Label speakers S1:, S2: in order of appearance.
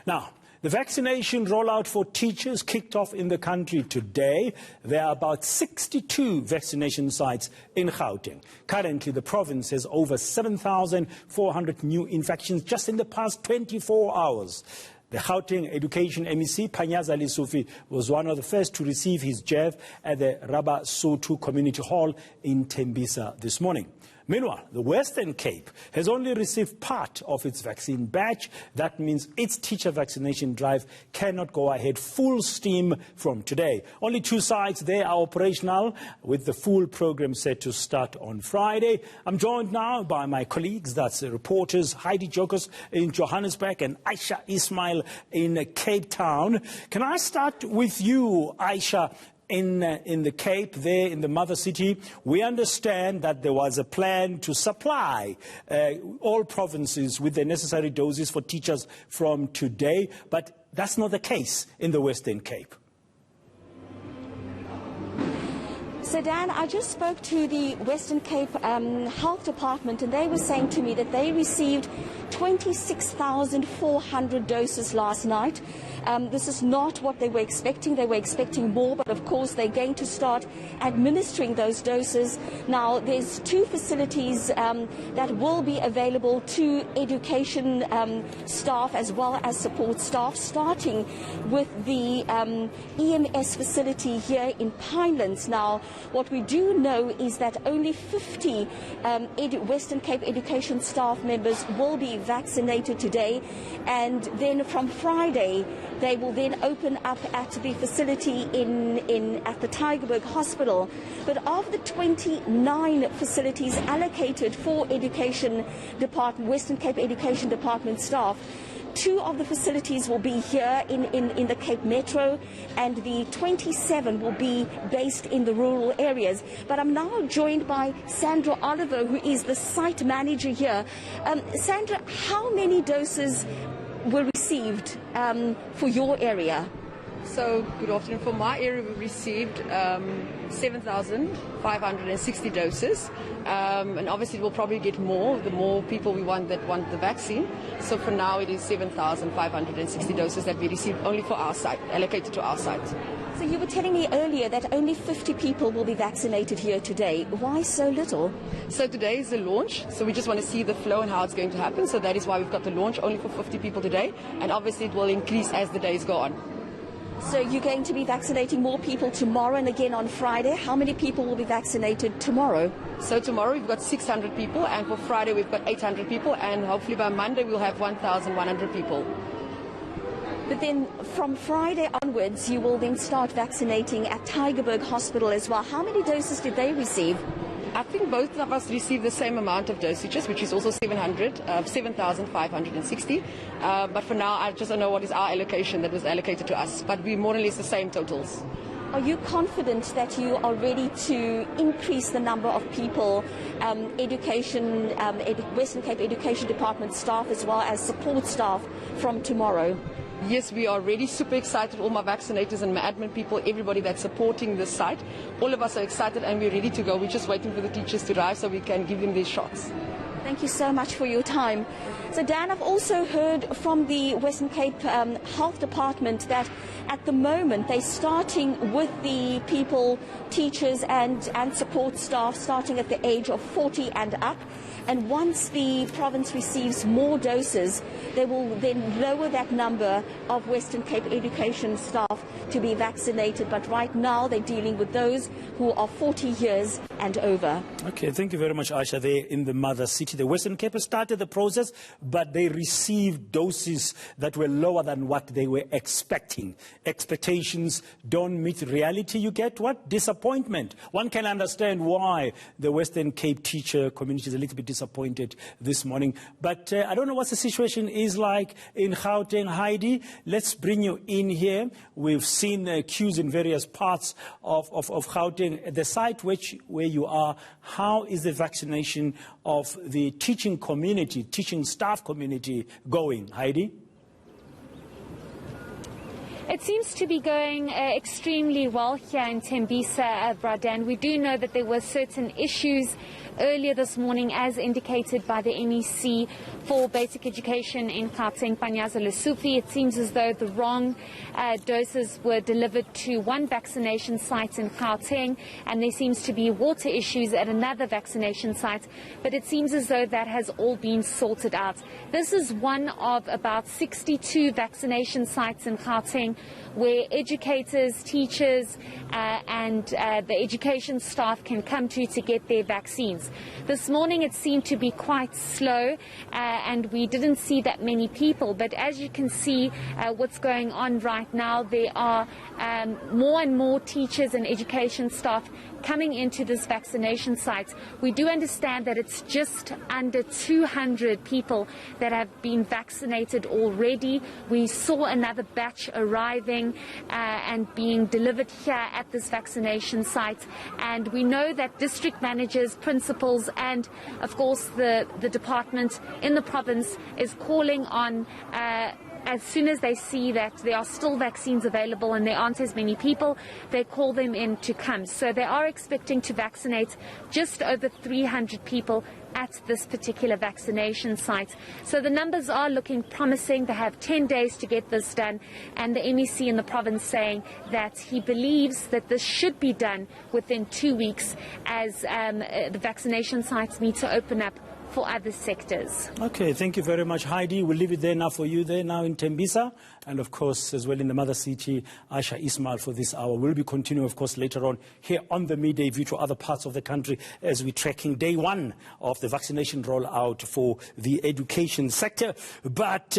S1: Now, the vaccination rollout for teachers kicked off in the country today. There are about 62 vaccination sites in Gauteng. Currently, the province has over 7,400 new infections just in the past 24 hours. The Gauteng Education MEC, Panyaza Lesufi, was one of the first to receive his jab at the Rabasotho Community Hall in Tembisa this morning. Meanwhile, the Western Cape has only received part of its vaccine batch. That means its teacher vaccination drive cannot go ahead full steam from today. Only 2 sites there are operational, with the full program set to start on Friday. I'm joined now by my colleagues, that's the reporters Heidi Giokos in Johannesburg and Ayesha Ismail in Cape Town. Can I start with you, Ayesha? In the Cape, there in the mother city, we understand that there was a plan to supply all provinces with the necessary doses for teachers from today, but that's not the case in the Western Cape.
S2: So Dan, I just spoke to the Western Cape Health Department, and they were saying to me that they received 26,400 doses last night. This is not what they were expecting. They were expecting more, but of course they're going to start administering those doses. Now, there's 2 facilities that will be available to education staff as well as support staff, starting with the EMS facility here in Pinelands. Now, what we do know is that only 50 Western Cape education staff members will be vaccinated today, and then from Friday they will then open up at the facility at the Tygerberg Hospital. But of the 29 facilities allocated for education department, Western Cape Education Department staff, 2 of the facilities will be here in the Cape Metro, and the 27 will be based in the rural areas. But I'm now joined by Sandra Oliver, who is the site manager here. Sandra, how many doses were received for your area?
S3: So, good afternoon. For my area, we received 7,560 doses. And obviously, we'll probably get more, the more people we want that want the vaccine. So for now, it is 7,560 doses that we received only for our site, allocated to our site.
S2: So you were telling me earlier that only 50 people will be vaccinated here today. Why so little?
S3: So today is the launch. So we just want to see the flow and how it's going to happen. So that is why we've got the launch only for 50 people today. And obviously, it will increase as the days go on.
S2: So you're going to be vaccinating more people tomorrow and again on Friday. How many people will be vaccinated tomorrow?
S3: So tomorrow we've got 600 people, and for Friday we've got 800 people, and hopefully by Monday we'll have 1,100 people.
S2: But then from Friday onwards, you will then start vaccinating at Tygerberg Hospital as well. How many doses did they receive?
S3: I think both of us received the same amount of dosages, which is also 7,560. But for now, I just don't know what is our allocation that was allocated to us. But we more or less the same totals.
S2: Are you confident that you are ready to increase the number of people, Western Cape Education Department staff as well as support staff from tomorrow?
S3: Yes, we are really super excited. All my vaccinators and my admin people, everybody that's supporting this site, all of us are excited and we're ready to go. We're just waiting for the teachers to arrive so we can give them these shots.
S2: Thank you so much for your time. So Dan, I've also heard from the Western Cape Health Department that at the moment they're starting with the people, teachers and support staff starting at the age of 40 and up. And once the province receives more doses, they will then lower that number of Western Cape education staff to be vaccinated. But right now they're dealing with those who are 40 years and over.
S1: Okay, thank you very much, Ayesha. There in the mother city, the Western Cape has started the process, but they received doses that were lower than what they were expecting. Expectations don't meet reality. You get what? Disappointment. One can understand why the Western Cape teacher community is a little bit disappointed this morning. But I don't know what the situation is like in Gauteng. Heidi, let's bring you in here. We've seen queues in various parts of Gauteng. At the site where you are, how is the vaccination of the teaching community, teaching staff community going? Heidi?
S4: It seems to be going extremely well here in Tembisa, Bradan. We do know that there were certain issues earlier this morning, as indicated by the MEC for Basic Education in Gauteng, Panyaza Lesufi. It seems as though the wrong doses were delivered to one vaccination site in Gauteng, and there seems to be water issues at another vaccination site, but it seems as though that has all been sorted out. This is one of about 62 vaccination sites in Gauteng where educators, teachers and the education staff can come to get their vaccines. This morning it seemed to be quite slow and we didn't see that many people, but as you can see what's going on right now, there are more and more teachers and education staff coming into this vaccination site. We do understand that it's just under 200 people that have been vaccinated already. We saw another batch arriving and being delivered here at this vaccination site, and we know that district managers, principals and of course the department in the province is calling on as soon as they see that there are still vaccines available and there aren't as many people, they call them in to come. So they are expecting to vaccinate just over 300 people at this particular vaccination site. So the numbers are looking promising. They have 10 days to get this done, and the MEC in the province saying that he believes that this should be done within 2 weeks as the vaccination sites need to open up for other sectors.
S1: Okay, thank you very much, Heidi. We'll leave it there now for you there now in Tembisa, and of course as well in the mother city, Ayesha Ismail, for this hour. We'll be continuing, of course, later on here on the Midday View to other parts of the country as we're tracking day one of the vaccination rollout for the education sector. But